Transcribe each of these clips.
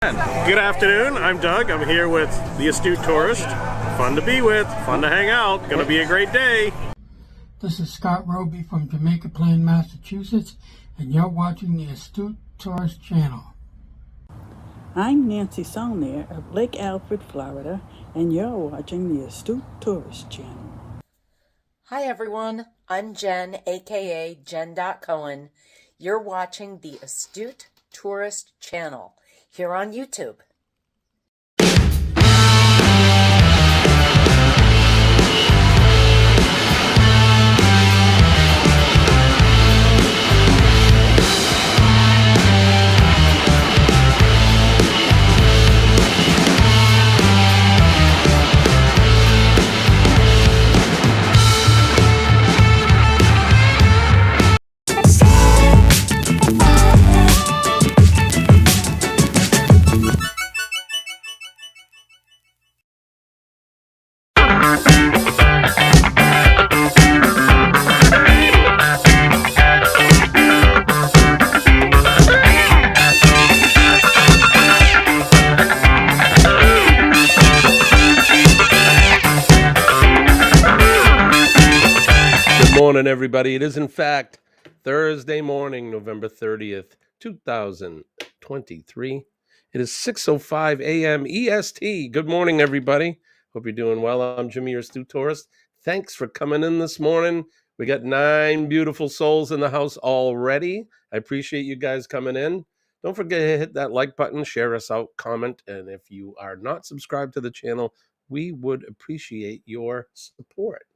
Good afternoon, I'm Doug. I'm here with the Astute Tourist. Fun to be with, fun to hang out, gonna be a great day. This is Scott Roby from Jamaica Plain, Massachusetts, and you're watching the Astute Tourist channel. I'm Nancy Saulnier of Lake Alfred, Florida, and you're watching the Astute Tourist channel. Hi everyone, I'm Jen, aka Jen.Cohen. You're watching the Astute Tourist channel here on YouTube. Morning, everybody. It is, in fact, Thursday morning, November 30th, 2023. It is 6:05 a.m. EST. Good morning, everybody. Hope you're doing well. I'm Jimmy, your Astute Tourist. Thanks for coming in this morning. We got 9 beautiful souls in the house already. I appreciate you guys coming in. Don't forget to hit that like button, share us out, comment, and if you are not subscribed to the channel, we would appreciate your support.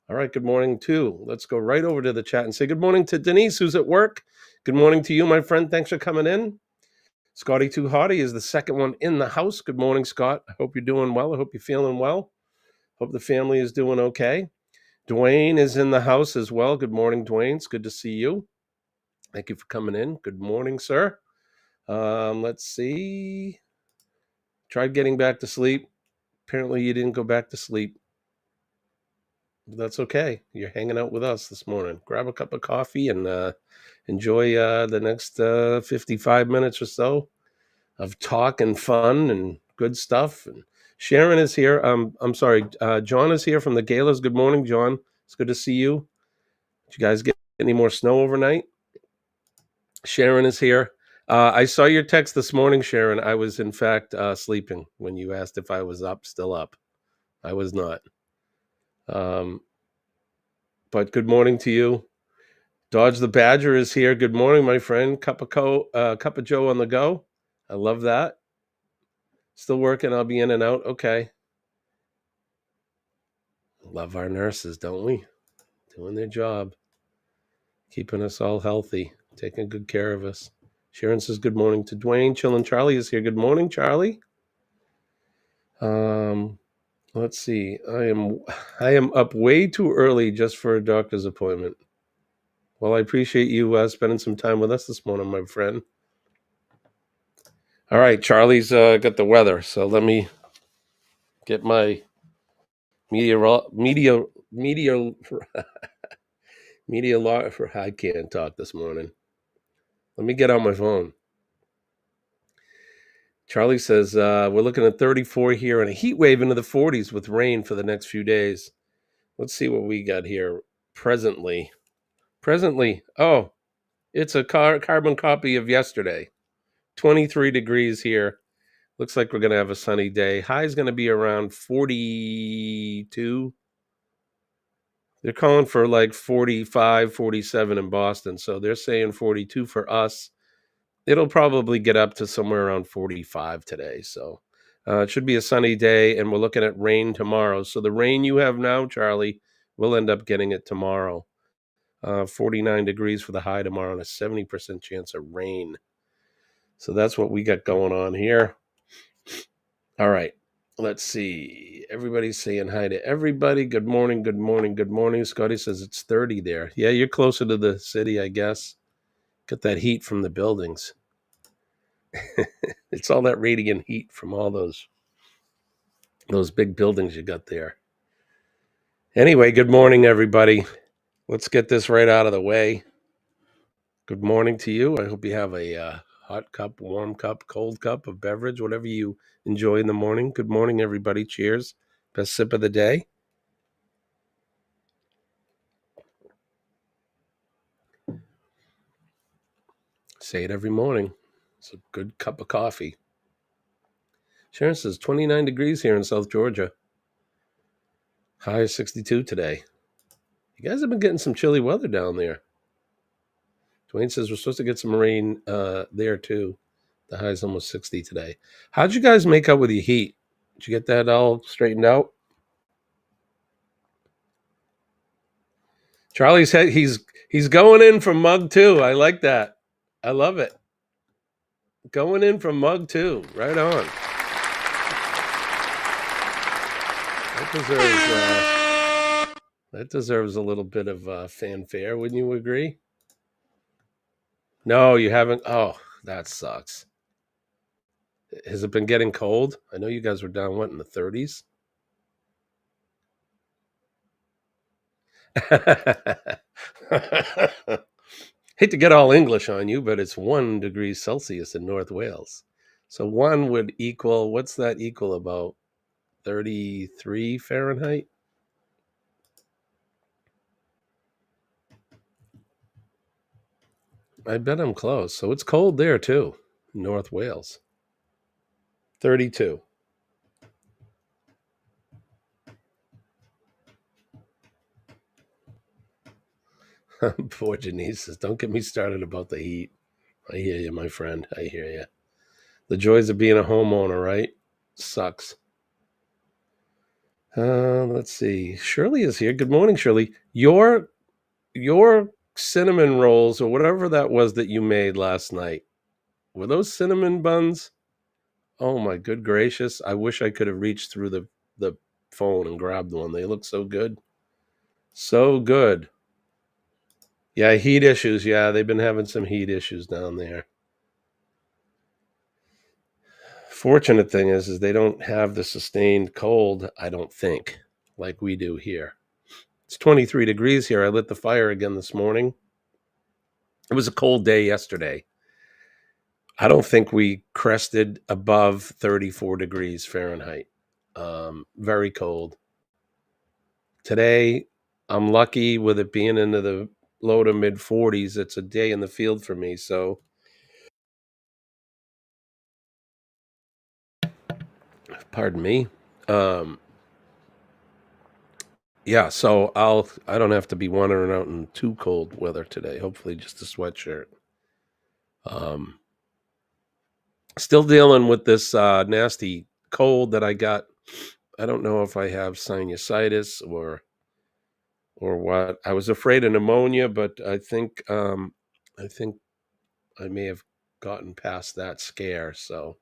All right, good morning, too. Let's go right over to the chat and say good morning to Denise, who's at work. Good morning to you, my friend. Thanks for coming in. Scotty Too Hottie is the second one in the house. Good morning, Scott. I hope you're doing well. I hope you're feeling well. Hope the family is doing okay. Dwayne is in the house as well. Good morning, Dwayne. It's good to see you. Thank you for coming in. Good morning, sir. Let's see. Tried getting back to sleep. Apparently you didn't go back to sleep. That's okay. You're hanging out with us this morning. Grab a cup of coffee and enjoy the next 55 minutes or so of talk and fun and good stuff. And Sharon is here. I'm sorry. John is here from the Galas. Good morning, John. It's good to see you. Did you guys get any more snow overnight? Sharon is here. I saw your text this morning, Sharon. I was, in fact, sleeping when you asked if I was still up. I was not. But good morning to you. Dodge the Badger is here. Good morning, my friend. Cup of Joe on the go. I love that. Still working. I'll be in and out. Okay. Love our nurses, don't we? Doing their job. Keeping us all healthy. Taking good care of us. Sharon says good morning to Dwayne. Chillin' Charlie is here. Good morning, Charlie. Let's see. I am up way too early just for a doctor's appointment. Well, I appreciate you spending some time with us this morning, my friend. All right, Charlie's got the weather, so let me get my media I can't talk this morning. Let me get on my phone. Charlie says we're looking at 34 here and a heat wave into the 40s with rain for the next few days. Let's see what we got here presently. Oh, it's a carbon copy of yesterday. 23 degrees here. Looks like we're going to have a sunny day. High is going to be around 42. They're calling for like 45, 47 in Boston. So they're saying 42 for us. It'll probably get up to somewhere around 45 today. So it should be a sunny day, and we're looking at rain tomorrow. So the rain you have now, Charlie, we'll end up getting it tomorrow. 49 degrees for the high tomorrow and a 70% chance of rain. So that's what we got going on here. All right. Let's see. Everybody's saying hi to everybody. Good morning, good morning, good morning. Scotty says it's 30 there. Yeah, you're closer to the city, I guess. Got that heat from the buildings. It's all that radiant heat from all those big buildings you got there. Anyway, good morning, everybody. Let's get this right out of the way. Good morning to you. I hope you have a hot cup, warm cup, cold cup of beverage, whatever you enjoy in the morning. Good morning, everybody. Cheers. Best sip of the day. Say it every morning. It's a good cup of coffee. Sharon says 29 degrees here in South Georgia. High is 62 today. You guys have been getting some chilly weather down there. Dwayne says we're supposed to get some rain there too. The high is almost 60 today. How'd you guys make up with your heat? Did you get that all straightened out? Charlie said he's going in from mug 2. I like that. I love it. Going in from mug 2. Right on. That deserves a little bit of fanfare. Wouldn't you agree? No, you haven't. Oh, that sucks. Has it been getting cold? I know you guys were down, what, in the 30s? Hate to get all English on you, but it's 1 degree Celsius in North Wales. So 1 would equal, what's that equal, about 33 Fahrenheit? I bet I'm close. So it's cold there too, North Wales. 32. Poor Janice says, don't get me started about the heat. I hear you, my friend. I hear you. The joys of being a homeowner, right? Sucks. Let's see. Shirley is here. Good morning, Shirley. Your cinnamon rolls or whatever that was that you made last night, were those cinnamon buns? Oh my good gracious. I wish I could have reached through the phone and grabbed one. They look so good. So good. Yeah, heat issues. Yeah, they've been having some heat issues down there. Fortunate thing is they don't have the sustained cold, I don't think, like we do here. It's 23 degrees here. I lit the fire again this morning. It was a cold day yesterday. I don't think we crested above 34 degrees Fahrenheit. Very cold. Today, I'm lucky with it being into the low to mid 40s. It's a day in the field for me. So, pardon me. Yeah, so I don't have to be wandering out in too cold weather today. Hopefully just a sweatshirt. Still dealing with this nasty cold that I got. I don't know if I have sinusitis or what. I was afraid of pneumonia, but I think I may have gotten past that scare, so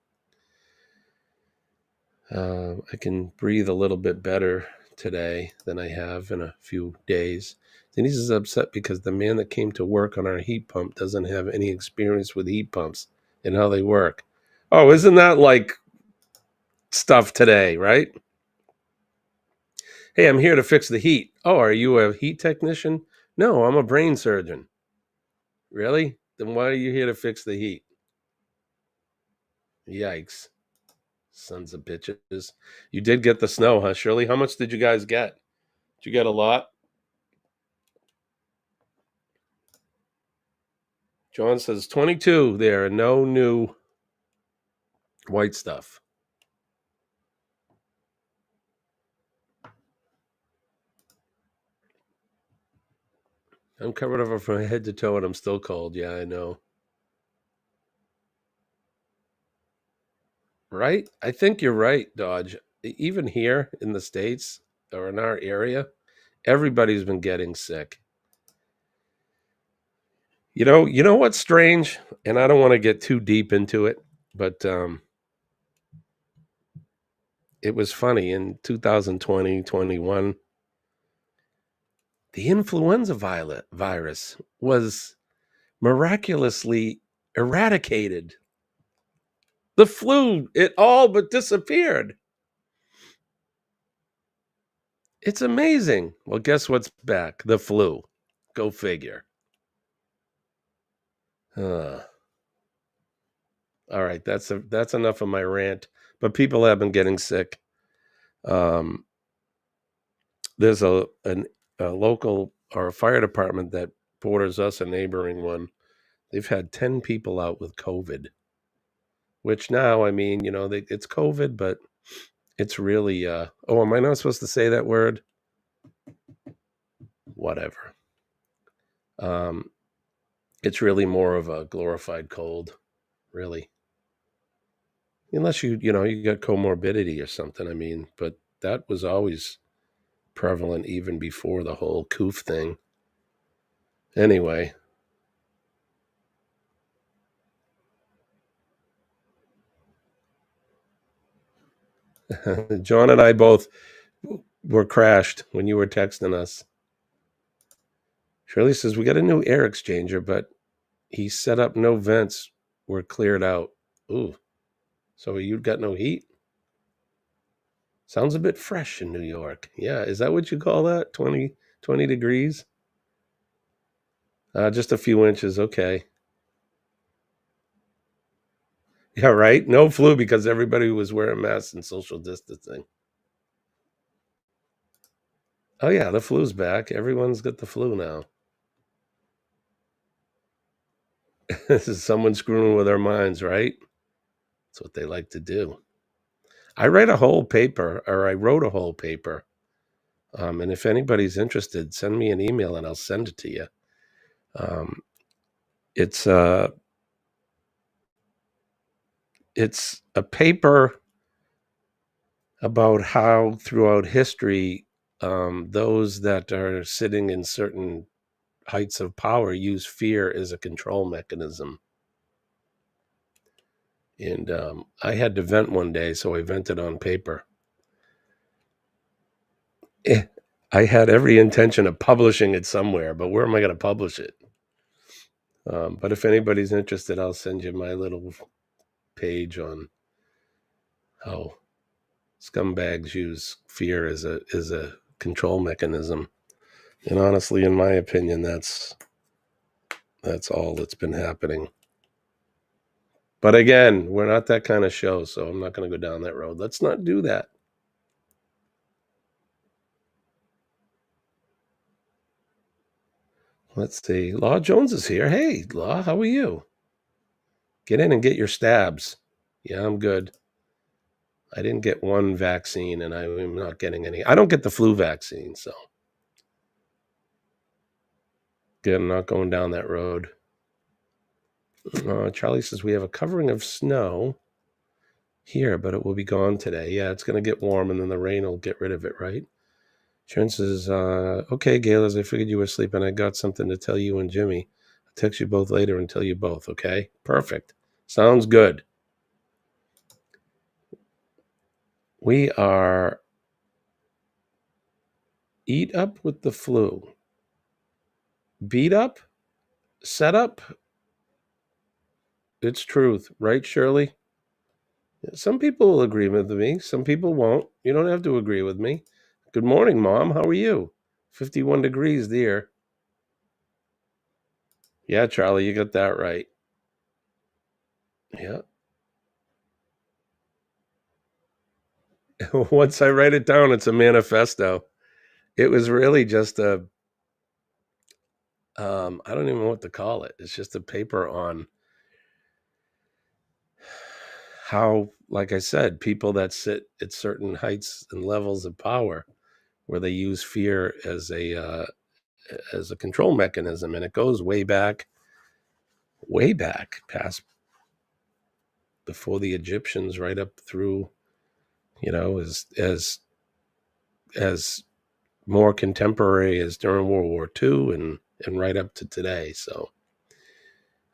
I can breathe a little bit better today than I have in a few days. Denise is upset because the man that came to work on our heat pump doesn't have any experience with heat pumps and how they work. Oh, isn't that like stuff today, right? Hey, I'm here to fix the heat. Oh, are you a heat technician? No, I'm a brain surgeon. Really? Then why are you here to fix the heat? Yikes. Sons of bitches. You did get the snow, huh, Shirley? How much did you guys get? Did you get a lot? John says 22 there and no new white stuff. I'm covered over from head to toe and I'm still cold. Yeah, I know. Right? I think you're right, Dodge. Even here in the States or in our area, everybody's been getting sick. You know what's strange? And I don't want to get too deep into it, but it was funny in 2020, 21. The influenza virus was miraculously eradicated. The flu, it all but disappeared. It's amazing. Well, guess what's back? The flu. Go figure. All right, that's enough of my rant. But people have been getting sick. There's a local or a fire department that borders us, a neighboring one. They've had 10 people out with COVID, which now, I mean, it's COVID, but it's really, oh, am I not supposed to say that word? Whatever. It's really more of a glorified cold, really. Unless you got comorbidity or something, I mean, but that was always prevalent even before the whole coof thing. Anyway. John and I both were crashed when you were texting us. Shirley says, we got a new air exchanger, but he set up no vents were cleared out. Ooh. So you've got no heat? Sounds a bit fresh in New York. Yeah, is that what you call that? 20 degrees? Just a few inches, okay. Yeah, right? No flu because everybody was wearing masks and social distancing. Oh yeah, the flu's back. Everyone's got the flu now. This is someone screwing with our minds, right? That's what they like to do. I wrote a whole paper. And if anybody's interested, send me an email and I'll send it to you. It's a paper about how throughout history, those that are sitting in certain heights of power use fear as a control mechanism. And I had to vent one day, so I vented on paper. I had every intention of publishing it somewhere, but where am I going to publish it? But if anybody's interested, I'll send you my little page on how scumbags use fear as a control mechanism. And honestly, in my opinion, that's all that's been happening. But again, we're not that kind of show, so I'm not going to go down that road. Let's not do that. Let's see. Law Jones is here. Hey, Law, how are you? Get in and get your stabs. Yeah, I'm good. I didn't get one vaccine, and I'm not getting any. I don't get the flu vaccine, so. Good, I'm not going down that road. Charlie says, we have a covering of snow here, but it will be gone today. Yeah, it's going to get warm, and then the rain will get rid of it, right? Sharon says, okay, Gail, as I figured you were asleep, I got something to tell you and Jimmy. I'll text you both later and tell you both, okay? Perfect. Sounds good. We are eat up with the flu. Beat up? Set up? It's truth, right, Shirley? Some people will agree with me. Some people won't. You don't have to agree with me. Good morning, Mom. How are you? 51 degrees there. Yeah, Charlie, you got that right. Yeah. Once I write it down, it's a manifesto. It was really just I don't even know what to call it. It's just a paper on how, like I said, people that sit at certain heights and levels of power, where they use fear as a control mechanism, and it goes way back past before the Egyptians, right up through, as more contemporary as during World War II and right up to today. So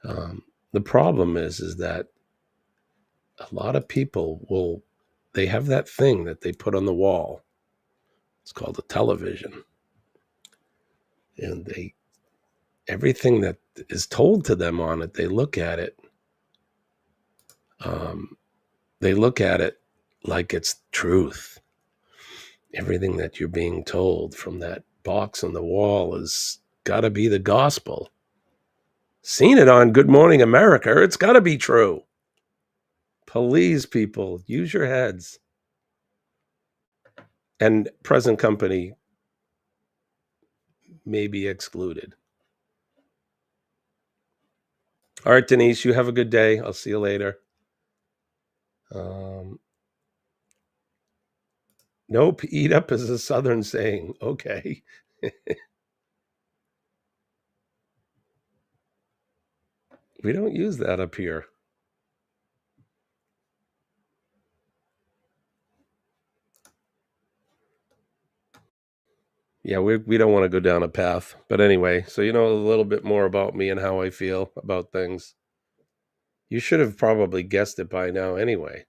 the problem is that a lot of people they have that thing that they put on the wall. It's called a television. And everything that is told to them on it, they look at it. They look at it like it's truth. Everything that you're being told from that box on the wall has got to be the gospel. Seen it on Good Morning America. It's got to be true. Please, people, use your heads. And present company may be excluded. All right, Denise, you have a good day. I'll see you later. Nope, eat up is a Southern saying. Okay. We don't use that up here. Yeah, we don't want to go down a path. But anyway, so you know a little bit more about me and how I feel about things. You should have probably guessed it by now anyway.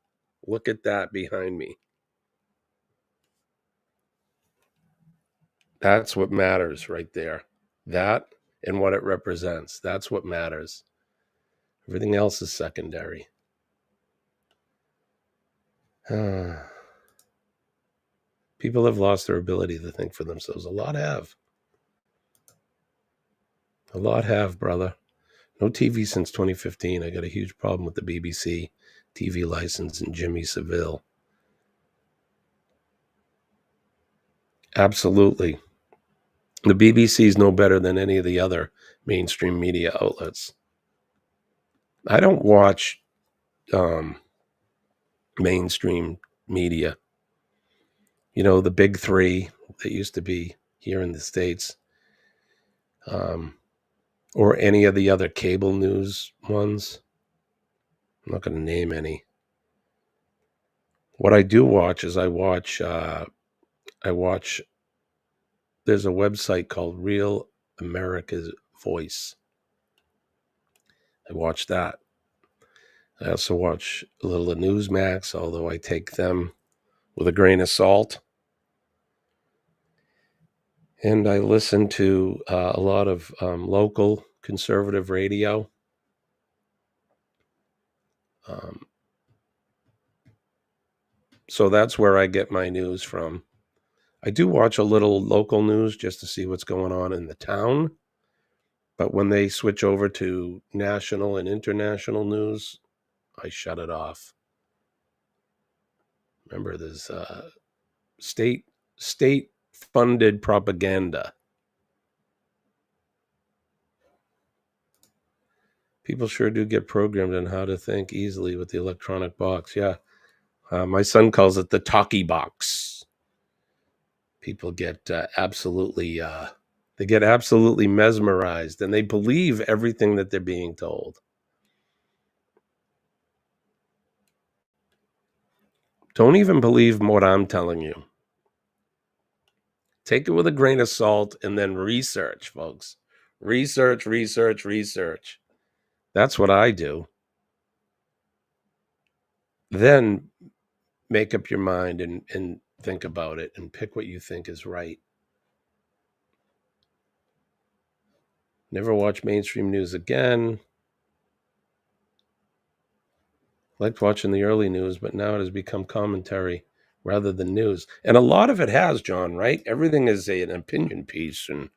Look at that behind me. That's what matters right there. That and what it represents. That's what matters. Everything else is secondary. People have lost their ability to think for themselves. A lot have. A lot have, brother. No TV since 2015. I got a huge problem with the BBC TV license and Jimmy Savile. Absolutely. The BBC is no better than any of the other mainstream media outlets. I don't watch mainstream media. You know, the big three that used to be here in the States, or any of the other cable news ones. I'm not going to name any. What I do watch is I watch, there's a website called Real America's Voice. I watch that. I also watch a little of Newsmax, although I take them with a grain of salt. And I listen to a lot of local conservative radio. So that's where I get my news from. I do watch a little local news just to see what's going on in the town. But when they switch over to national and international news, I shut it off. Remember, there's state-funded propaganda. People sure do get programmed on how to think easily with the electronic box. Yeah. My son calls it the talkie box. People get absolutely mesmerized, and they believe everything that they're being told. Don't even believe what I'm telling you. Take it with a grain of salt and then research, folks. Research. That's what I do. Then make up your mind and think about it and pick what you think is right. Never watch mainstream news again. Liked watching the early news, but now it has become commentary rather than news. And a lot of it has, John, right? Everything is an opinion piece, and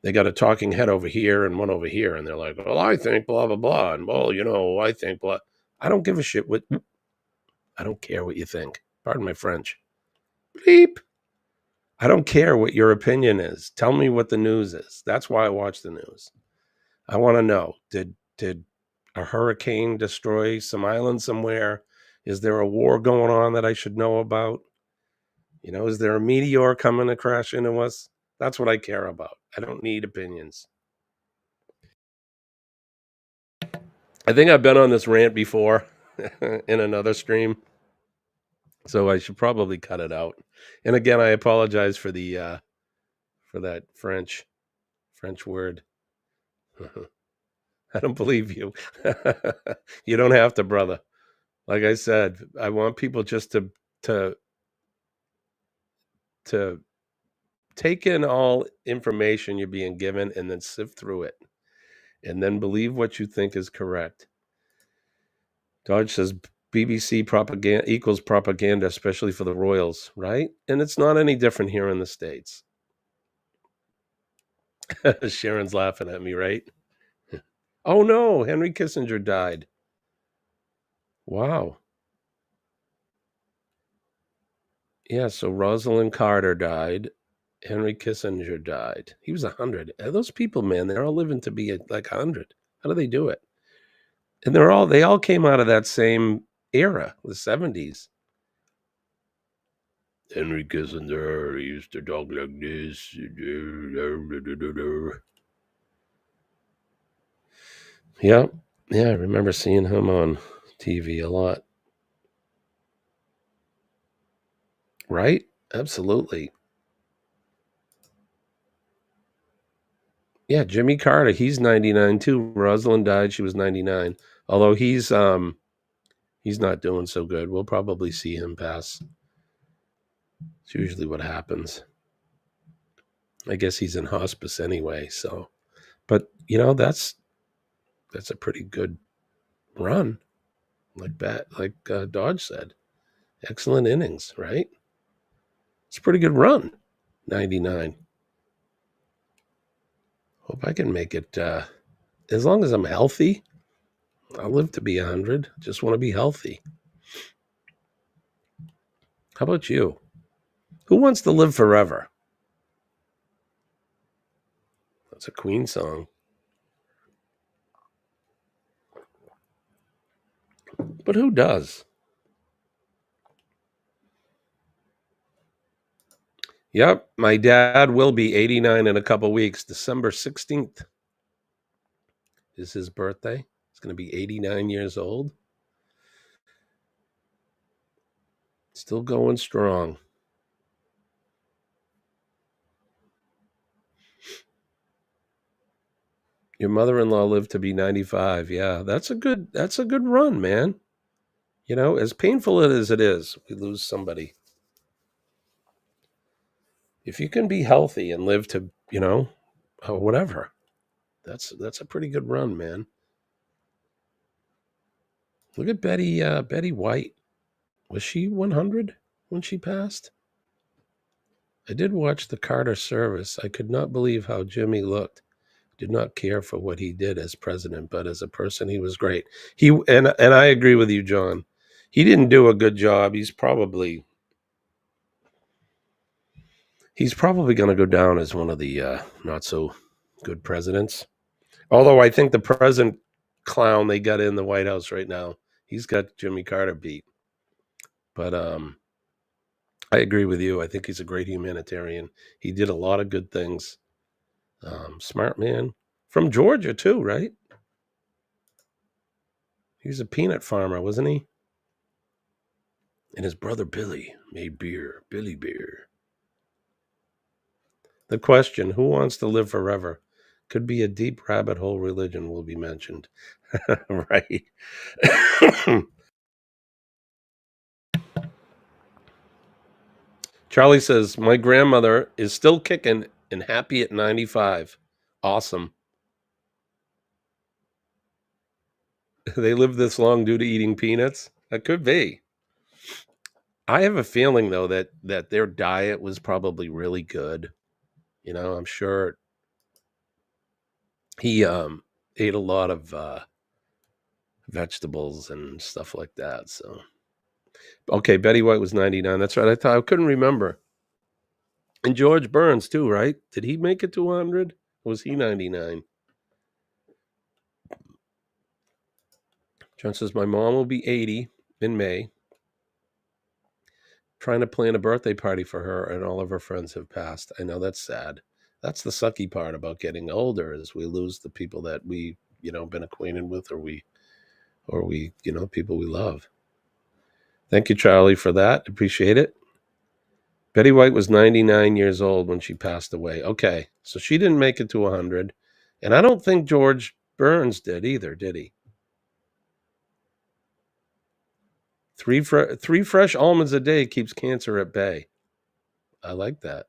they got a talking head over here and one over here, and they're like, well, I think blah, blah, blah. And, well, you know, I think blah. I don't give a shit what... I don't care what you think. Pardon my French. Bleep. I don't care what your opinion is. Tell me what the news is. That's why I watch the news. I want to know, did a hurricane destroy some island somewhere? Is there a war going on that I should know about? You know, is there a meteor coming to crash into us? That's what I care about. I don't need opinions. I think I've been on this rant before in another stream, so I should probably cut it out. And again, I apologize for the for that French word. I don't believe you. You don't have to, brother. Like I said, I want people just to take in all information you're being given and then sift through it and then believe what you think is correct. Dodge says BBC propaganda equals propaganda, especially for the royals, right? And it's not any different here in the States. Sharon's laughing at me, right? Oh no, Henry Kissinger died. Wow. Yeah, so Rosalind Carter died. Henry Kissinger died. He was 100. Those people, man, they're all living to be like 100. How do they do it? And they all came out of that same era, the 70s. Henry Kissinger, he used to talk like this. Yeah, I remember seeing him on TV a lot. Right? Absolutely. Yeah, Jimmy Carter, he's 99 too. Rosalind died, she was 99. Although he's not doing so good. We'll probably see him pass. It's usually what happens. I guess he's in hospice anyway, so but that's a pretty good run. Like Dodge said. Excellent innings, right? It's a pretty good run. 99. Hope I can make it as long as I'm healthy. I'll live to be 100. Just want to be healthy. How about you? Who wants to live forever? That's a Queen song. But who does? Yep, my dad will be 89 in a couple weeks. December 16th is his birthday. He's going to be 89 years old. Still going strong. Your mother-in-law lived to be 95. Yeah, that's a good run, man. As painful as it is, we lose somebody. If you can be healthy and live to, whatever, that's a pretty good run, man. Look at Betty White. Was she 100 when she passed? I did watch the Carter service. I could not believe how Jimmy looked. Did not care for what he did as president, but as a person, he was great. And I agree with you, John. He didn't do a good job. He's probably going to go down as one of the not so good presidents. Although I think the present clown they got in the White House right now, he's got Jimmy Carter beat. But I agree with you. I think he's a great humanitarian. He did a lot of good things. Smart man. From Georgia too, right? He was a peanut farmer, wasn't he? And his brother Billy made beer, Billy Beer. The question, who wants to live forever? Could be a deep rabbit hole religion will be mentioned. Right. Charlie says, my grandmother is still kicking and happy at 95. Awesome. They live this long due to eating peanuts? That could be. I have a feeling, though, that their diet was probably really good. I'm sure he ate a lot of vegetables and stuff like that. So, okay, Betty White was 99. That's right. I couldn't remember. And George Burns too, right? Did he make it to 100? Or was he 99? John says, my mom will be 80 in May. Trying to plan a birthday party for her, and all of her friends have passed. I know that's sad. That's the sucky part about getting older, is we lose the people that we, been acquainted with, or we, people we love. Thank you, Charlie, for that. Appreciate it. Betty White was 99 years old when she passed away. Okay, so she didn't make it to 100. And I don't think George Burns did either, did he? Three fresh almonds a day keeps cancer at bay. I like that.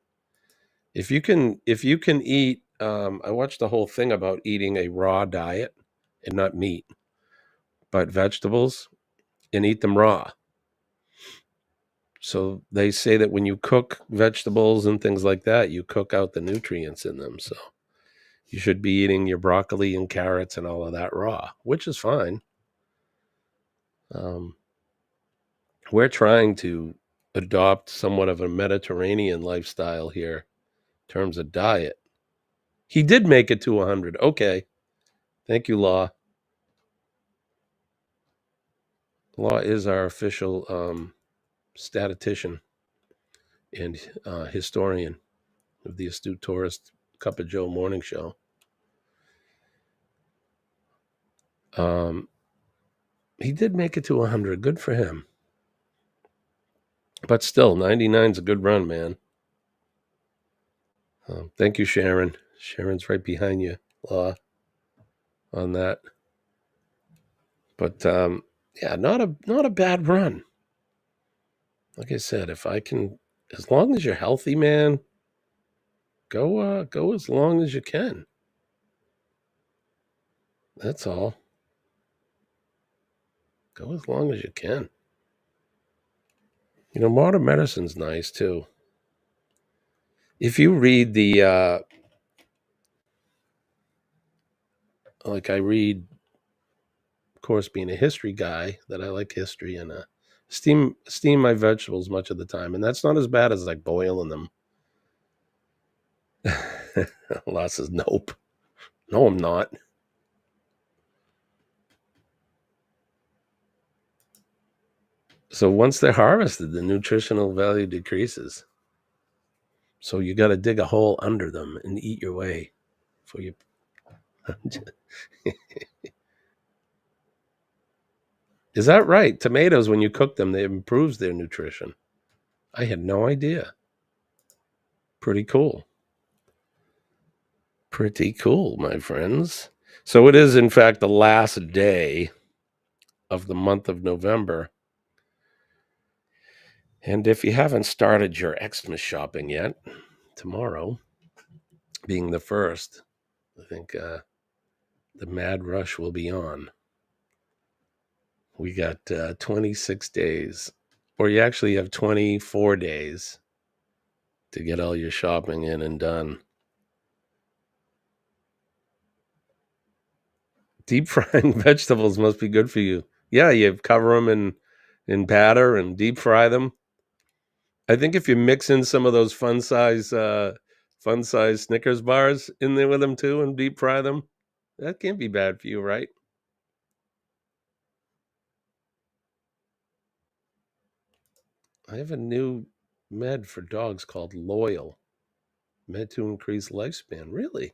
If you can eat, I watched the whole thing about eating a raw diet and not meat, but vegetables, and eat them raw. So they say that when you cook vegetables and things like that, you cook out the nutrients in them. So you should be eating your broccoli and carrots and all of that raw, which is fine. We're trying to adopt somewhat of a Mediterranean lifestyle here in terms of diet. He did make it to 100. Okay. Thank you, Law. Law is our official statistician and historian of the Astute Tourist Cup of Joe morning show. He did make it to 100. Good for him. But still, 99 is a good run, man. Thank you, Sharon. Sharon's right behind you, Law, on that. But yeah, not a bad run. Like I said, if I can, as long as you're healthy, man, go as long as you can. That's all. Go as long as you can. You know, modern medicine's nice too. If you read the like I read, of course, being a history guy, that I like history, and steam my vegetables much of the time, and that's not as bad as like boiling them. Law says nope. No, I'm not. So once they're harvested, the nutritional value decreases. So you got to dig a hole under them and eat your way for you. Is that right? Tomatoes, when you cook them, they improves their nutrition. I had no idea. Pretty cool. Pretty cool, my friends. So it is, in fact, the last day of the month of November. And if you haven't started your Xmas shopping yet, tomorrow being the 1st, I think the mad rush will be on. We got 26 days, or you actually have 24 days to get all your shopping in and done. Deep frying vegetables must be good for you. Yeah, you cover them in batter and deep fry them. I think if you mix in some of those fun size Snickers bars in there with them too and deep fry them, that can't be bad for you, right? I have a new med for dogs called Loyal. Med to increase lifespan. Really?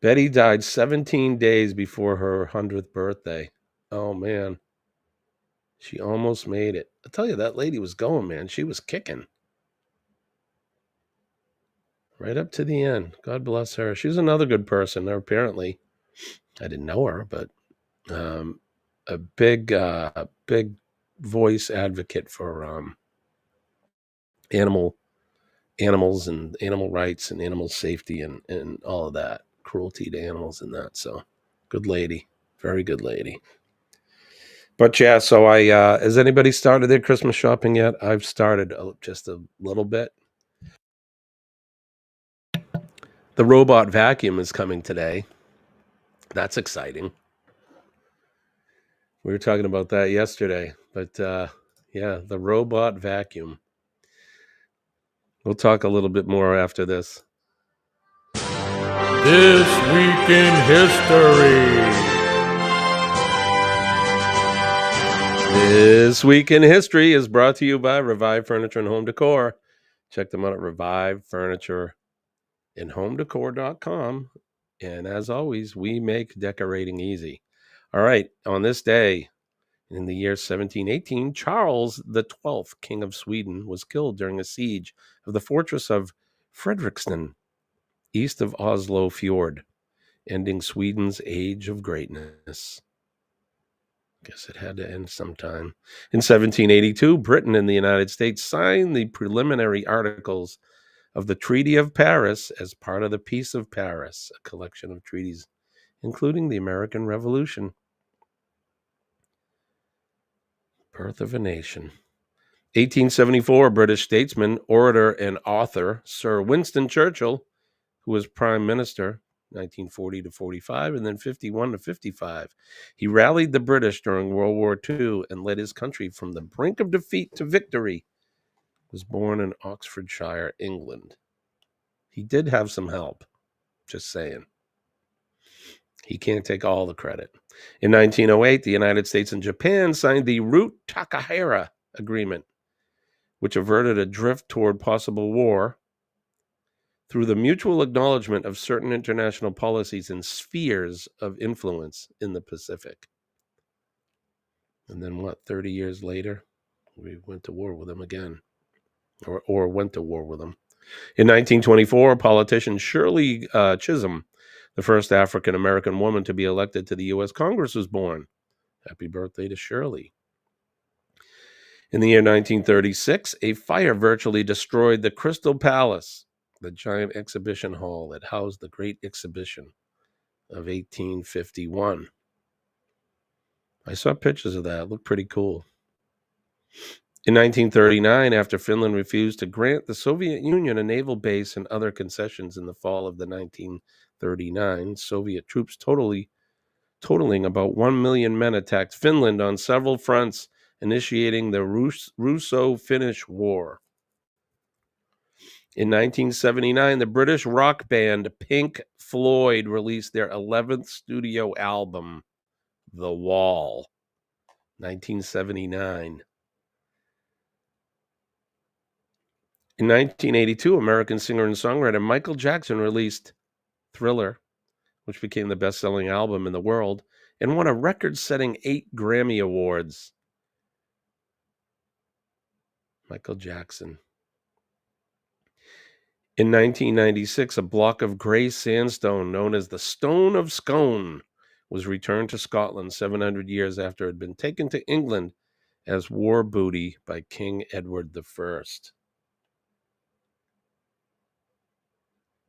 Betty died 17 days before her 100th birthday. Oh, man. She almost made it. I tell you, that lady was going, man. She was kicking. Right up to the end. God bless her. She's another good person, apparently. I didn't know her, but a big voice advocate for animals and animal rights and animal safety and all of that. Cruelty to animals and that. So good lady. Very good lady. But yeah, so has anybody started their Christmas shopping yet? I've started just a little bit. The robot vacuum is coming today. That's exciting. We were talking about that yesterday, but yeah, the robot vacuum. We'll talk a little bit more after this. This Week in History. This Week in History is brought to you by Revive Furniture and Home Decor. Check them out at Revive Furniture and HomeDecor.com. And as always, we make decorating easy. All right, on this day, in the year 1718, Charles XII, King of Sweden, was killed during a siege of the fortress of Fredriksten, east of Oslo Fjord, ending Sweden's age of greatness. Guess it had to end sometime. In 1782, Britain and the United States signed the preliminary articles of the Treaty of Paris as part of the Peace of Paris, a collection of treaties, including the American Revolution. Birth of a nation. 1874, British statesman, orator, and author Sir Winston Churchill, who was Prime Minister, 1940 to 45, and then 51 to 55. He rallied the British during World War II and led his country from the brink of defeat to victory. He was born in Oxfordshire, England. He did have some help, just saying. He can't take all the credit. In 1908, the United States and Japan signed the Root-Takahara Agreement, which averted a drift toward possible war through the mutual acknowledgement of certain international policies and spheres of influence in the Pacific. And then 30 years later, we went to war with them again, or went to war with them. In 1924, politician Shirley Chisholm, the first African-American woman to be elected to the U.S. Congress, was born. Happy birthday to Shirley. In the year 1936, a fire virtually destroyed the Crystal Palace, the giant exhibition hall that housed the Great Exhibition of 1851. I saw pictures of that. It looked pretty cool. In 1939, after Finland refused to grant the Soviet Union a naval base and other concessions in the fall of the 1939, Soviet troops totaling about 1 million men attacked Finland on several fronts, initiating the Russo-Finnish War. In 1979, the British rock band Pink Floyd released their 11th studio album, The Wall, 1979. In 1982, American singer and songwriter Michael Jackson released Thriller, which became the best-selling album in the world and won a record-setting 8 Grammy Awards. Michael Jackson. In 1996, a block of grey sandstone known as the Stone of Scone was returned to Scotland 700 years after it had been taken to England as war booty by King Edward I.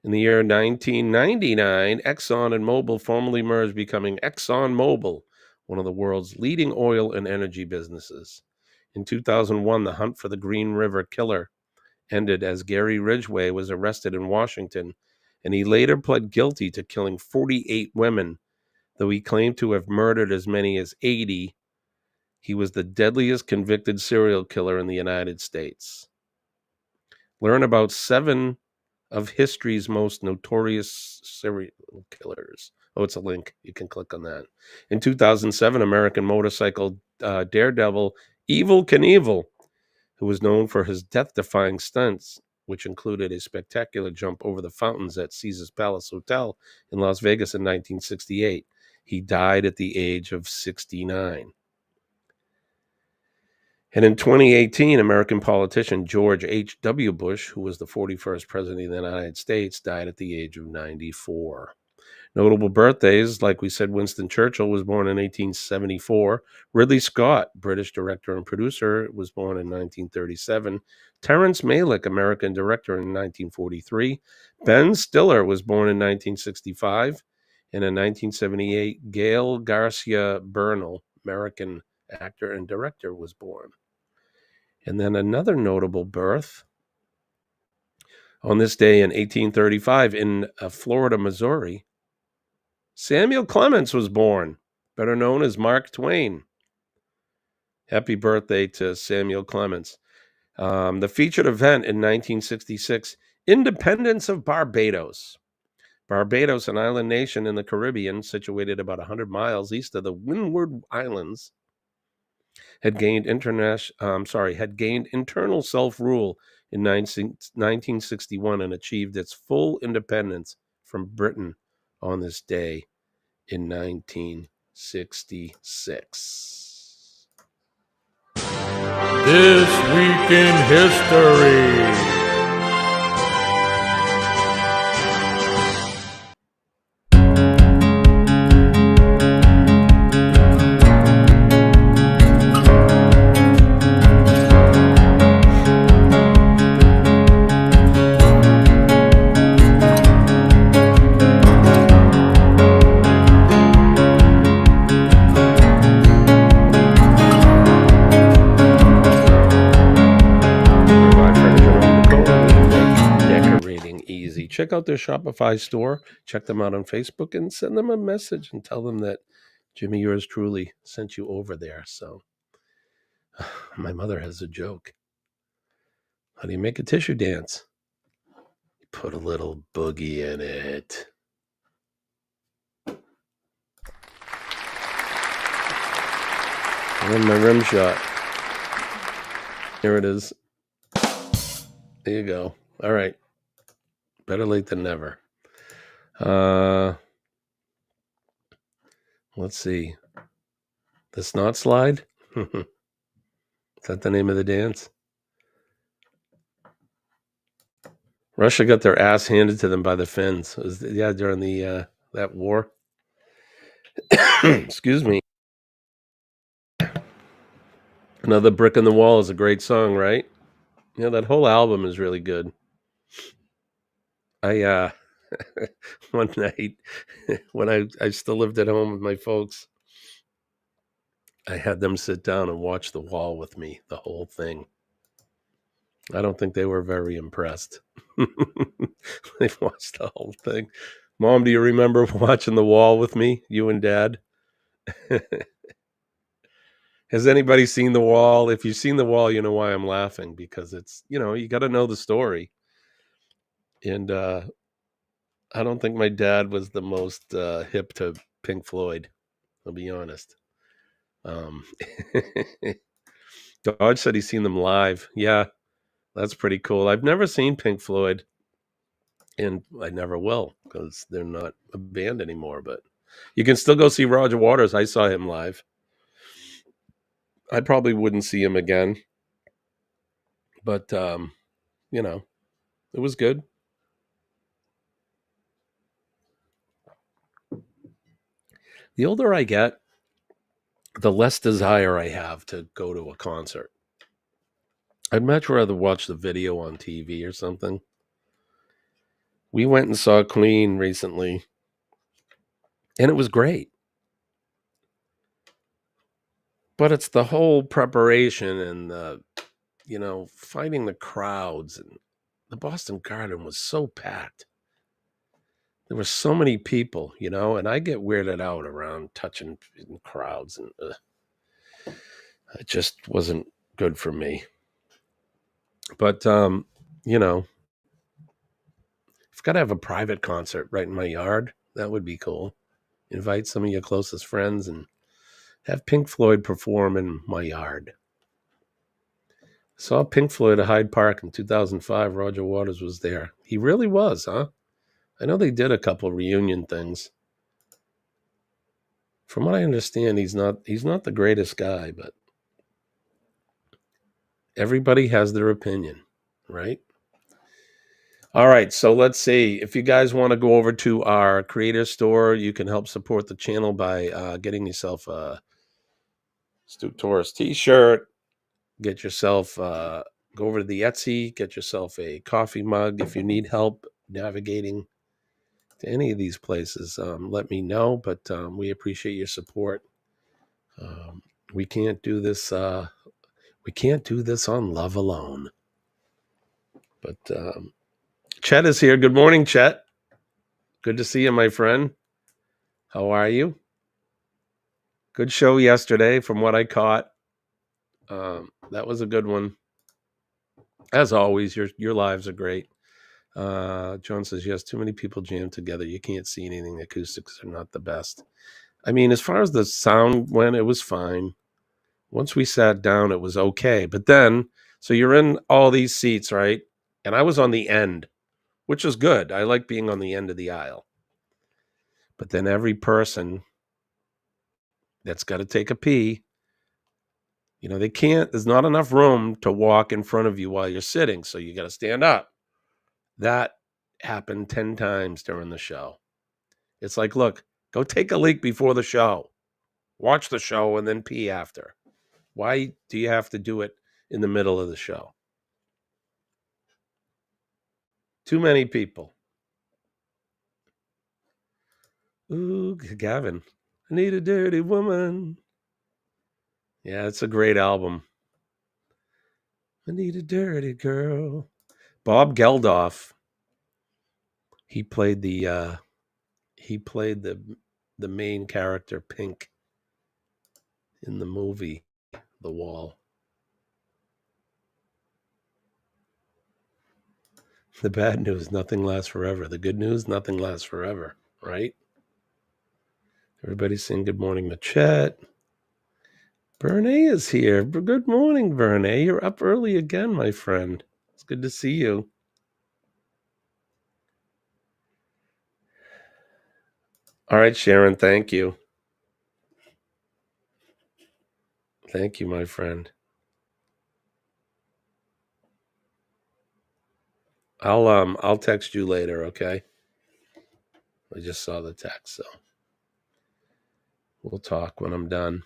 In the year 1999, Exxon and Mobil formally merged, becoming ExxonMobil, one of the world's leading oil and energy businesses. In 2001, the hunt for the Green River Killer ended as Gary Ridgway was arrested in Washington, and he later pled guilty to killing 48 women, though he claimed to have murdered as many as 80. He was the deadliest convicted serial killer in the United States. Learn about 7 of history's most notorious serial killers. Oh, it's a link. You can click on that. In 2007, American motorcycle daredevil Evel Knievel, who was known for his death-defying stunts, which included a spectacular jump over the fountains at Caesars Palace Hotel in Las Vegas in 1968. He died at the age of 69. And in 2018, American politician George H.W. Bush, who was the 41st president of the United States, died at the age of 94. Notable birthdays, like we said, Winston Churchill was born in 1874. Ridley Scott, British director and producer, was born in 1937. Terrence Malick, American director, in 1943. Ben Stiller was born in 1965. And in 1978, Gael Garcia Bernal, American actor and director, was born. And then another notable birth. On this day in 1835 in Florida, Missouri, Samuel Clemens was born, better known as Mark Twain. Happy birthday to Samuel Clemens. The featured event in 1966, Independence of Barbados. Barbados, an island nation in the Caribbean, situated about 100 miles east of the Windward Islands, had gained internal self-rule in 1961 and achieved its full independence from Britain on this day in 1966. This Week in History. check out their Shopify store. Check them out on Facebook and send them a message and tell them that Jimmy, yours truly, sent you over there. So my mother has a joke. How do you make a tissue dance? You put a little boogie in it. And my rim shot. Here it is. There you go. All right. Better late than never. Let's see. The snot slide? Is that the name of the dance? Russia got their ass handed to them by the Finns. During the that war. Excuse me. Another Brick in the Wall is a great song, right? Yeah, that whole album is really good. I one night when I still lived at home with my folks, I had them sit down and watch The Wall with me, the whole thing. I don't think they were very impressed. They watched the whole thing. Mom, do you remember watching The Wall with me, you and Dad? Has anybody seen The Wall? If you've seen The Wall, you know why I'm laughing, because it's, you got to know the story. And I don't think my dad was the most hip to Pink Floyd, I'll be honest. Dodge said he's seen them live. Yeah, that's pretty cool. I've never seen Pink Floyd, and I never will because they're not a band anymore. But you can still go see Roger Waters. I saw him live. I probably wouldn't see him again, but it was good. The older I get, the less desire I have to go to a concert. I'd much rather watch the video on TV or something. We went and saw Queen recently, and it was great. But it's the whole preparation and fighting the crowds. And the Boston Garden was so packed. There were so many people, and I get weirded out around touching crowds, and it just wasn't good for me. But, I've got to have a private concert right in my yard. That would be cool. Invite some of your closest friends and have Pink Floyd perform in my yard. I saw Pink Floyd at Hyde Park in 2005. Roger Waters was there. He really was, huh? I know they did a couple reunion things. From what I understand, he's not the greatest guy, but everybody has their opinion, right? All right, so let's see. If you guys want to go over to our creator store, you can help support the channel by getting yourself a Stu Torres t-shirt. Get yourself, go over to the Etsy, get yourself a coffee mug. If you need help navigating to any of these places, let me know, but we appreciate your support. We can't do this on love alone. But Chet is here. Good morning, Chet. Good to see you, my friend. How are you? Good show yesterday from what I caught. That was a good one. As always, your lives are great. John says, yes, too many people jammed together. You can't see anything. Acoustics are not the best. I mean, as far as the sound went, it was fine. Once we sat down, it was okay. But then, so you're in all these seats, right? And I was on the end, which is good. I like being on the end of the aisle. But then every person that's got to take a pee, there's not enough room to walk in front of you while you're sitting. So you got to stand up. That happened 10 times during the show. It's like, look, go take a leak before the show. Watch the show and then pee after. Why do you have to do it in the middle of the show? Too many people. Ooh, Gavin, I need a dirty woman. Yeah, it's a great album. I need a dirty girl. Bob Geldof. He played the main character, Pink, in the movie The Wall. The bad news, nothing lasts forever. The good news, nothing lasts forever, right? Everybody's saying good morning to Chet. Bernay is here. Good morning, Bernay. You're up early again, my friend. It's good to see you. All right, Sharon, thank you. Thank you, my friend. I'll text you later, okay? I just saw the text, so we'll talk when I'm done.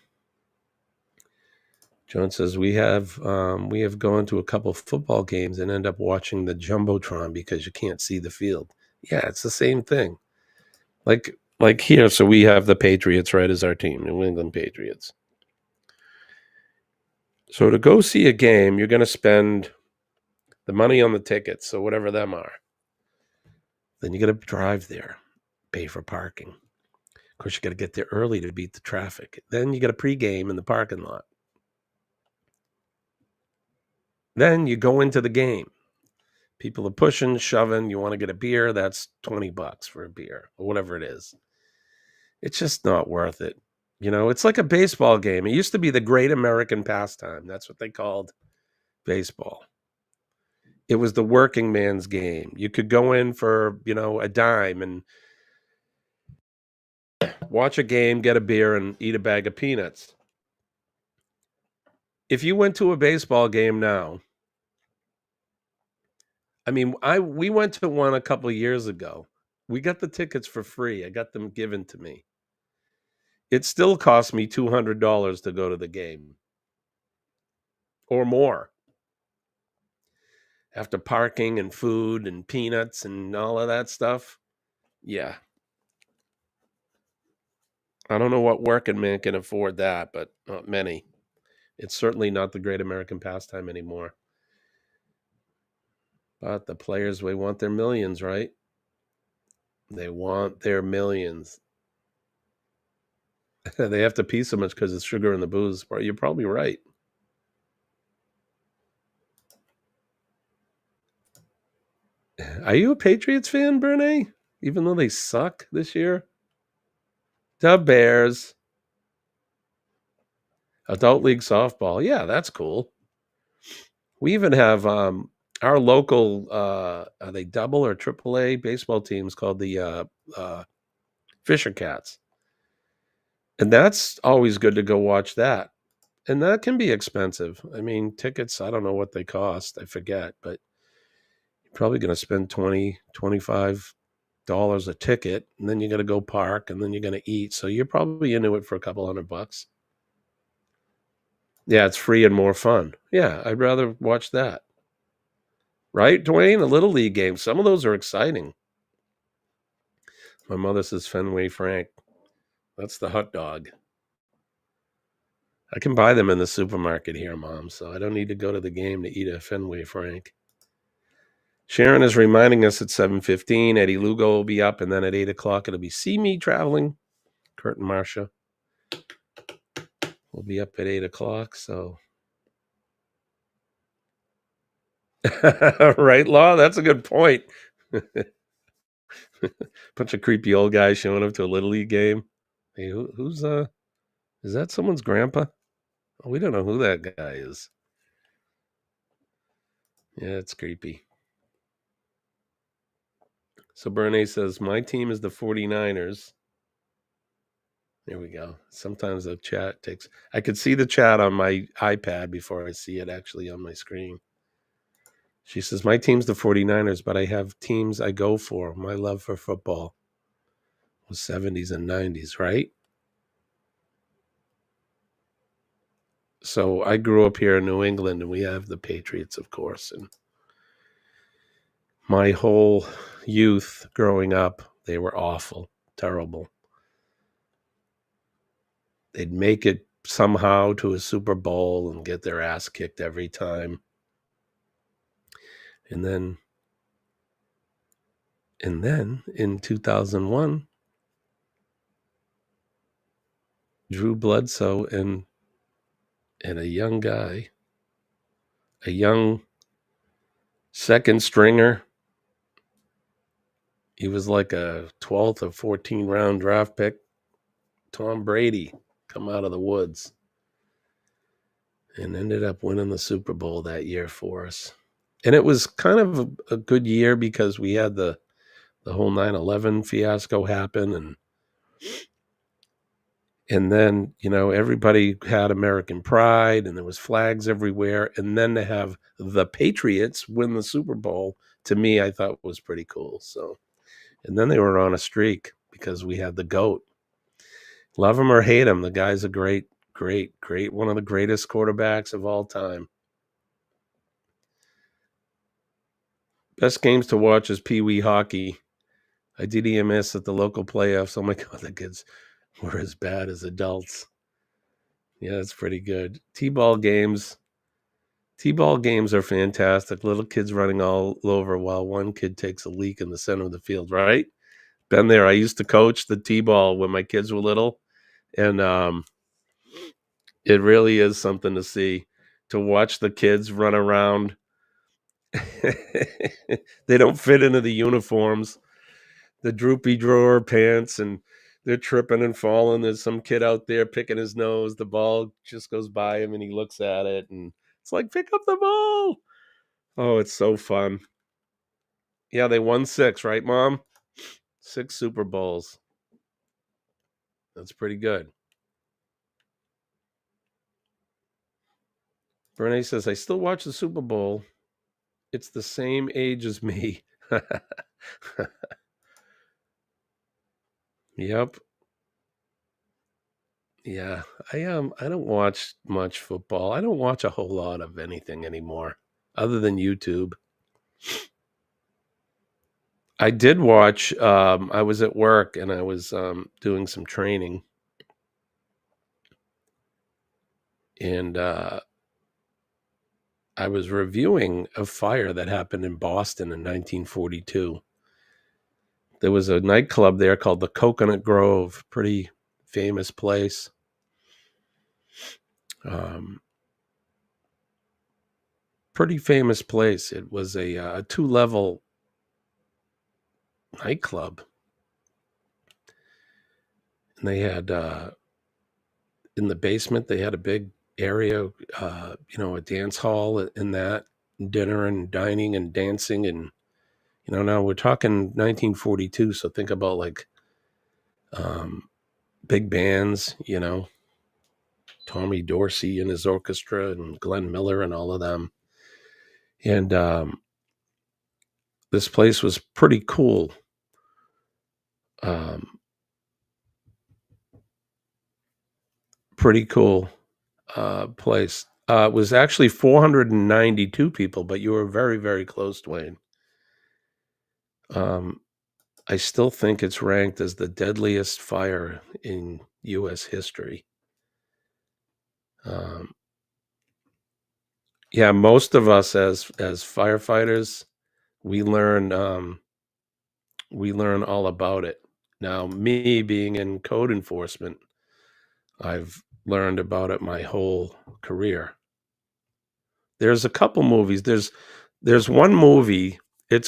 Joan says we have gone to a couple football games and end up watching the Jumbotron because you can't see the field. Yeah, it's the same thing. Like here, so we have the Patriots, right, as our team, New England Patriots. So to go see a game, you're going to spend the money on the tickets, so whatever them are. Then you got to drive there, pay for parking. Of course, you got to get there early to beat the traffic. Then you got a pregame in the parking lot. Then you go into the game. People are pushing, shoving. You want to get a beer, that's $20 for a beer or whatever it is. It's just not worth it. You know, it's like a baseball game. It used to be the great American pastime. That's what they called baseball. It was the working man's game. You could go in for, a dime and watch a game, get a beer, and eat a bag of peanuts. If you went to a baseball game now, we went to one a couple of years ago. We got the tickets for free. I got them given to me. It still cost me $200 to go to the game or more. After parking and food and peanuts and all of that stuff. Yeah. I don't know what working man can afford that, but not many. It's certainly not the great American pastime anymore. But the players, they want their millions, right? They want their millions. They have to pee so much because it's sugar in the booze. You're probably right. Are you a Patriots fan, Bernay? Even though they suck this year? The Bears. Adult League Softball. Yeah, that's cool. We even have our local, are they double or triple A baseball teams called the Fisher Cats. And that's always good to go watch that. And that can be expensive. Tickets, I don't know what they cost. I forget, but you're probably going to spend $20, $25 a ticket, and then you got to go park, and then you're going to eat. So you're probably into it for a couple $100. Yeah, it's free and more fun. Yeah, I'd rather watch that. Right, Dwayne? The Little League games. Some of those are exciting. My mother says Fenway Frank. That's the hot dog. I can buy them in the supermarket here, Mom, so I don't need to go to the game to eat a Fenway Frank. Sharon is reminding us at 7:15. Eddie Lugo will be up, and then at 8 o'clock it'll be See Me Traveling. Kurt and Marcia will be up at 8 o'clock, so... Right, Law? That's a good point. Bunch of creepy old guys showing up to a Little League game. Hey, who's is that someone's grandpa? Oh, we don't know who that guy is. Yeah, it's creepy. So Bernay says, my team is the 49ers. There we go. Sometimes the chat takes... I could see the chat on my iPad before I see it actually on my screen. She says, my team's the 49ers, but I have teams I go for. My love for football was 70s and 90s, right? So I grew up here in New England, and we have the Patriots, of course. And my whole youth growing up, they were awful, terrible. They'd make it somehow to a Super Bowl and get their ass kicked every time. And then And then in 2001, Drew Bledsoe and a young guy, a young second stringer. He was like a 12th or 14th round draft pick. Tom Brady come out of the woods and ended up winning the Super Bowl that year for us. And it was kind of a good year because we had the whole 9/11 fiasco happen, and then, you know, everybody had American pride and there was flags everywhere. And then to have the Patriots win the Super Bowl, to me, I thought was pretty cool. So, and then they were on a streak because we had the GOAT. Love him or hate him, the guy's a great, one of the greatest quarterbacks of all time. Best games to watch is Pee Wee hockey. I did EMS at the local playoffs. Oh my God, the kids were as bad as adults. Yeah, that's pretty good. T-ball games are fantastic. Little kids running all over while one kid takes a leak in the center of the field, right? Been there. I used to coach the T-ball when my kids were little, and it really is something to see, to watch the kids run around. They don't fit into the uniforms, the droopy drawer pants, and they're tripping and falling. There's some kid out there picking his nose. The ball just goes by him and he looks at it and it's like, pick up the ball. Oh, it's so fun. Yeah, they won 6, right, Mom? 6 Super Bowls. That's pretty good. Bernie says, I still watch the Super Bowl. It's the same age as me. Yep. Yeah, I don't watch much football. I don't watch a whole lot of anything anymore other than YouTube. I did watch, I was at work and I was doing some training. And I was reviewing a fire that happened in Boston in 1942. There was a nightclub there called the Coconut Grove, pretty famous place. Pretty famous place. It was a 2-level nightclub. And they had, in the basement, they had a big area, a dance hall in that, dinner and dining and dancing. And, now we're talking 1942. So think about like big bands, Tommy Dorsey and his orchestra and Glenn Miller and all of them. And this place was pretty cool. Pretty cool place. It was actually 492 people, but you were very, very close, Dwayne. I still think it's ranked as the deadliest fire in U.S. history. Yeah, most of us as firefighters, we learn all about it. Now, me being in code enforcement, I've learned about it my whole career. There's a couple movies. There's one movie. I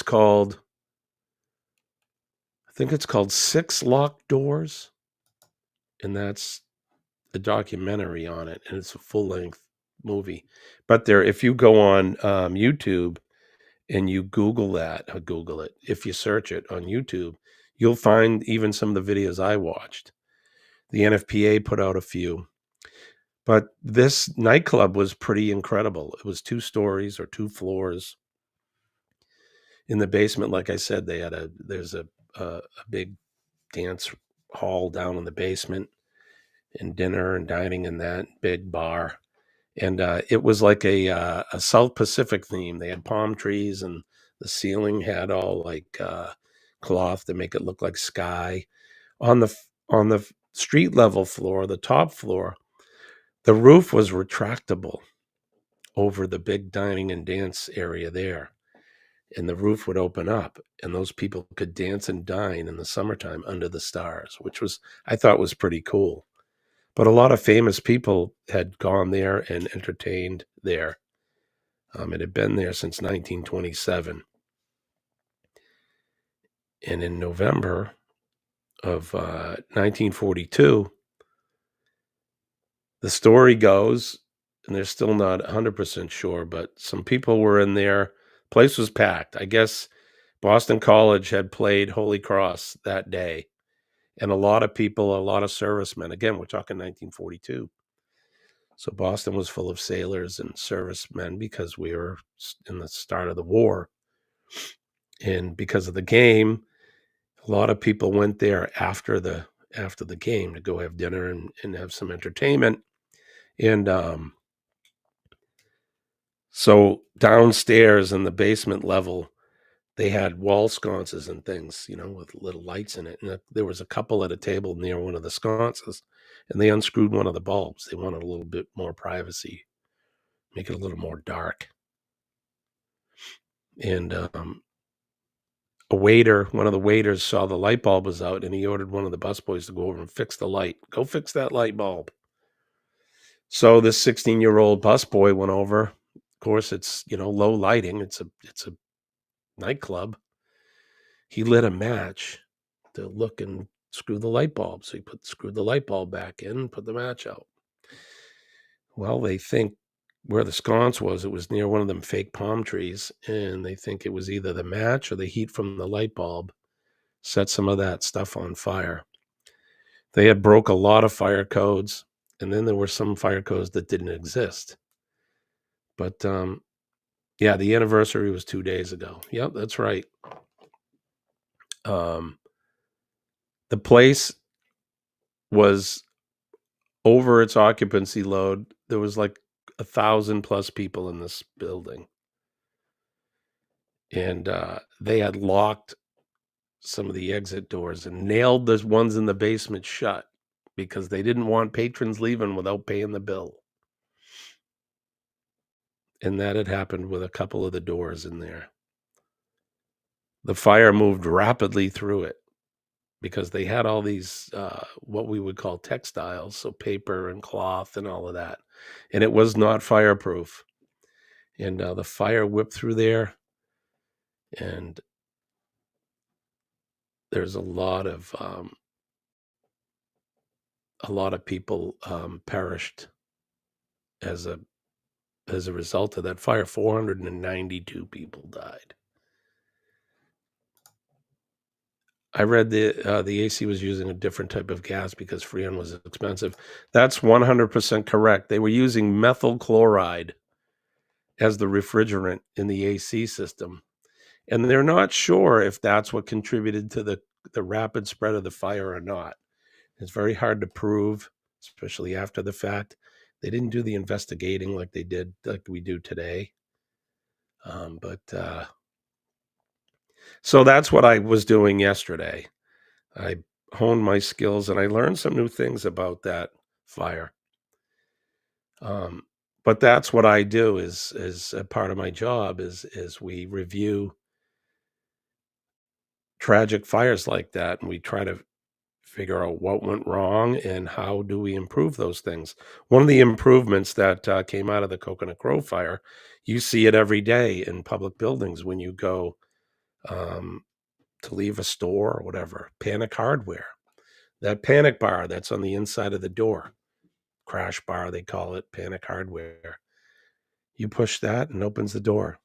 think it's called 6 Locked Doors, and that's a documentary on it, and it's a full-length movie. But if you go on YouTube and you Google it, if you search it on YouTube, you'll find even some of the videos I watched. The NFPA put out a few. But this nightclub was pretty incredible. It was 2 stories or 2 floors. In the basement, like I said, there's a big dance hall down in the basement, and dinner and dining in that big bar. And it was like a South Pacific theme. They had palm trees, and the ceiling had all like cloth to make it look like sky. On the street level floor, the top floor, the roof was retractable over the big dining and dance area there. and the roof would open up, and those people could dance and dine in the summertime under the stars, which was, I thought, was pretty cool. But a lot of famous people had gone there and entertained there. It had been there since 1927. And in November of 1942, the story goes, and they're still not 100% sure, but some people were in there. Place was packed. I guess Boston College had played Holy Cross that day. And a lot of people, a lot of servicemen. Again, we're talking 1942. So Boston was full of sailors and servicemen because we were in the start of the war. And because of the game, a lot of people went there after the game to go have dinner and have some entertainment. And so downstairs in the basement level, they had wall sconces and things, with little lights in it. And there was a couple at a table near one of the sconces, and they unscrewed one of the bulbs. They wanted a little bit more privacy, make it a little more dark. And one of the waiters saw the light bulb was out, and he ordered one of the busboys to go over and fix the light. Go fix that light bulb. So this 16-year-old busboy went over. Of course, it's, low lighting. It's a nightclub. He lit a match to look and screw the light bulb. So he screwed the light bulb back in and put the match out. Well, they think where the sconce was, it was near one of them fake palm trees, and they think it was either the match or the heat from the light bulb set some of that stuff on fire. They had broke a lot of fire codes, and then there were some fire codes that didn't exist. But yeah, the anniversary was 2 days ago. Yep, that's right. The place was over its occupancy load. There was like 1,000+ people in this building. And they had locked some of the exit doors and nailed the ones in the basement shut because they didn't want patrons leaving without paying the bill. And that had happened with a couple of the doors in there. The fire moved rapidly through it because they had all these, what we would call textiles, so paper and cloth and all of that. And it was not fireproof. And the fire whipped through there, and there's a lot of people perished as a result of that fire. 492 people died. I read the AC was using a different type of gas because Freon was expensive. That's 100% correct. They were using methyl chloride as the refrigerant in the AC system. And they're not sure if that's what contributed to the rapid spread of the fire or not. It's very hard to prove, especially after the fact. They didn't do the investigating like we do today. So that's what I was doing yesterday. I honed my skills and I learned some new things about that fire. But that's what I do is a part of my job is we review tragic fires like that, and we try to figure out what went wrong and how do we improve those things. One of the improvements that came out of the Coconut Grove fire, you see it every day in public buildings when you go to leave a store or whatever. Panic Hardware, that panic bar that's on the inside of the door, crash bar they call it, Panic Hardware. You push that and opens the door.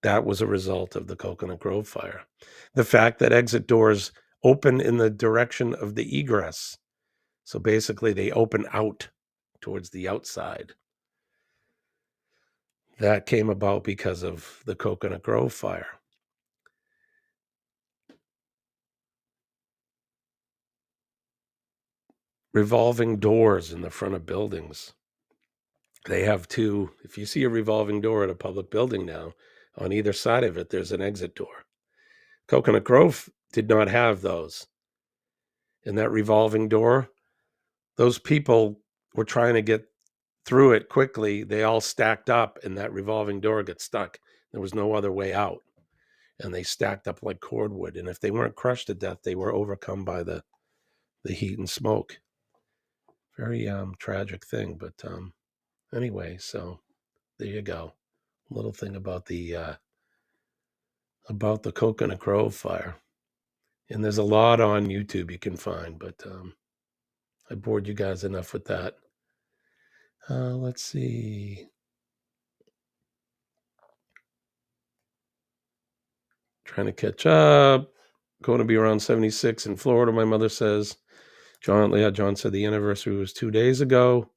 That was a result of the Coconut Grove fire. The fact that exit doors open in the direction of the egress. So basically they open out towards the outside. That came about because of the Coconut Grove fire. Revolving doors in the front of buildings. They have two. If you see a revolving door at a public building now, on either side of it, there's an exit door. Coconut Grove did not have those. In that revolving door, those people were trying to get through it quickly. They all stacked up and that revolving door got stuck. There was no other way out. and they stacked up like cordwood. And if they weren't crushed to death, they were overcome by the heat and smoke. Very tragic thing. But anyway, so there you go. A little thing about the Coconut Grove fire. And there's a lot on YouTube you can find, but I bored you guys enough with that. Let's see. Trying to catch up. Going to be around 76 in Florida, my mother says. John said the anniversary was 2 days ago.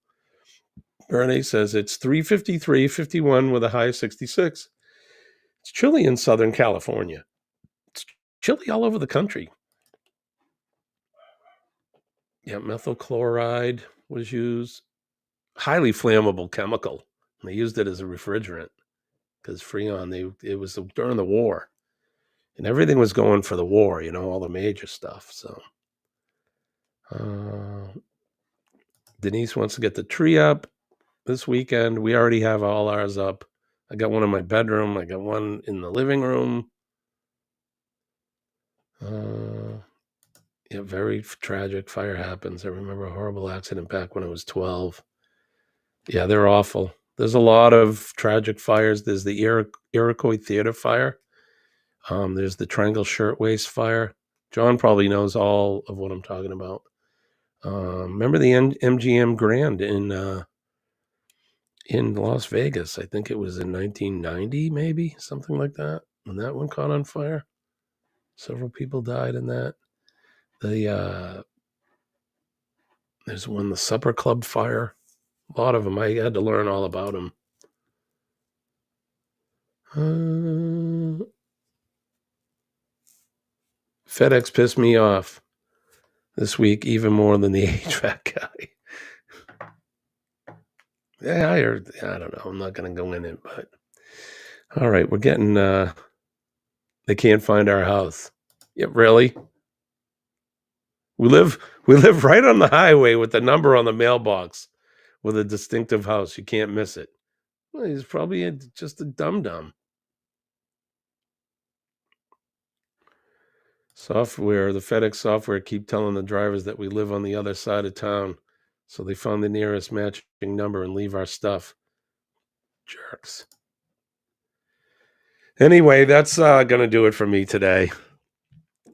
Bernie says it's 353.51 with a high of 66. It's chilly in Southern California. It's chilly all over the country. Yeah, methyl chloride was used. Highly flammable chemical. They used it as a refrigerant because Freon, it was during the war. And everything was going for the war, all the major stuff. So Denise wants to get the tree up this weekend. We already have all ours up. I got one in my bedroom. I got one in the living room. Yeah, very tragic. Fire happens. I remember a horrible accident back when I was 12. Yeah, they're awful. There's a lot of tragic fires. There's the Iroquois Theater fire. There's the Triangle Shirtwaist fire. John probably knows all of what I'm talking about. Remember the MGM Grand in Las Vegas? I think it was in 1990, maybe something like that. When that one caught on fire, several people died in that. There's one, the Supper Club fire. A lot of them. I had to learn all about them. FedEx pissed me off this week even more than the HVAC guy. Yeah, I don't know. I'm not going to go in it, but all right, we're getting. They can't find our house. Yeah, really? We live right on the highway with the number on the mailbox, with a distinctive house. You can't miss it. Well, he's probably just a dum-dum. Software, the FedEx software keep telling the drivers that we live on the other side of town. So they found the nearest matching number and leave our stuff. Jerks. Anyway, that's going to do it for me today.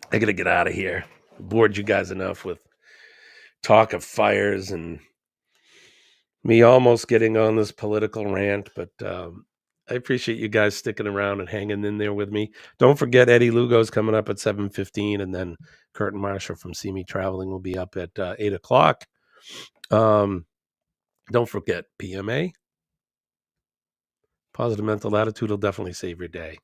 I got to get out of here. Bored you guys enough with talk of fires and me almost getting on this political rant, but I appreciate you guys sticking around and hanging in there with me. Don't forget Eddie Lugo's coming up at 7:15, and then Kurt and Marshall from See Me Traveling will be up at 8 o'clock. Don't forget PMA. Positive mental attitude will definitely save your day.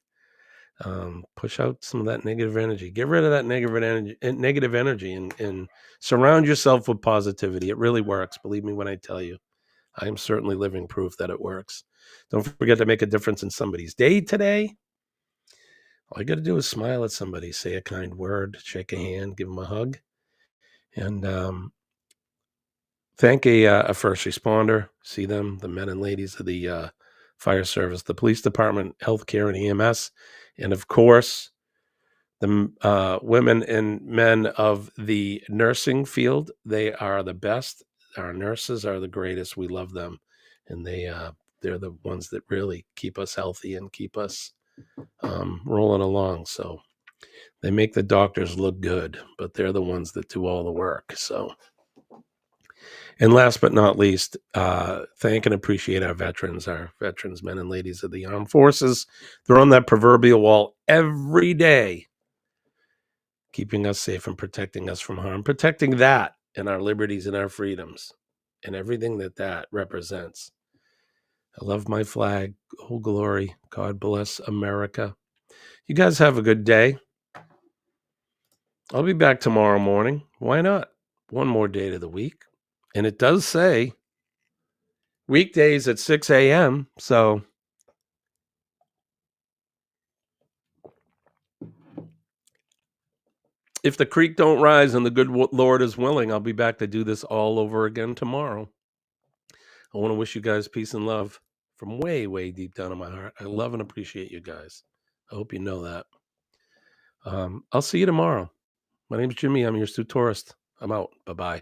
Push out some of that negative energy. Get rid of that negative energy and surround yourself with positivity. It really works. Believe me when I tell you. I am certainly living proof that it works. Don't forget to make a difference in somebody's day today. All you got to do is smile at somebody, say a kind word, shake a hand, give them a hug, and thank a first responder. See them, the men and ladies of the fire service, the police department, healthcare, and EMS, and of course, the women and men of the nursing field. They are the best. Our nurses are the greatest. We love them, and they're the ones that really keep us healthy and keep us rolling along. So they make the doctors look good, but they're the ones that do all the work. So, and last but not least, thank and appreciate our veterans men and ladies of the armed forces. They're on that proverbial wall every day, keeping us safe and protecting us from harm, protecting that and our liberties and our freedoms and everything that represents. I love my flag. Oh, glory. God bless America. You guys have a good day. I'll be back tomorrow morning. Why not? One more day to the week. And it does say weekdays at 6 a.m. So if the creek don't rise and the good Lord is willing, I'll be back to do this all over again tomorrow. I want to wish you guys peace and love from way, way deep down in my heart. I love and appreciate you guys. I hope you know that. I'll see you tomorrow. My name's Jimmy. I'm your astute tourist. I'm out. Bye-bye.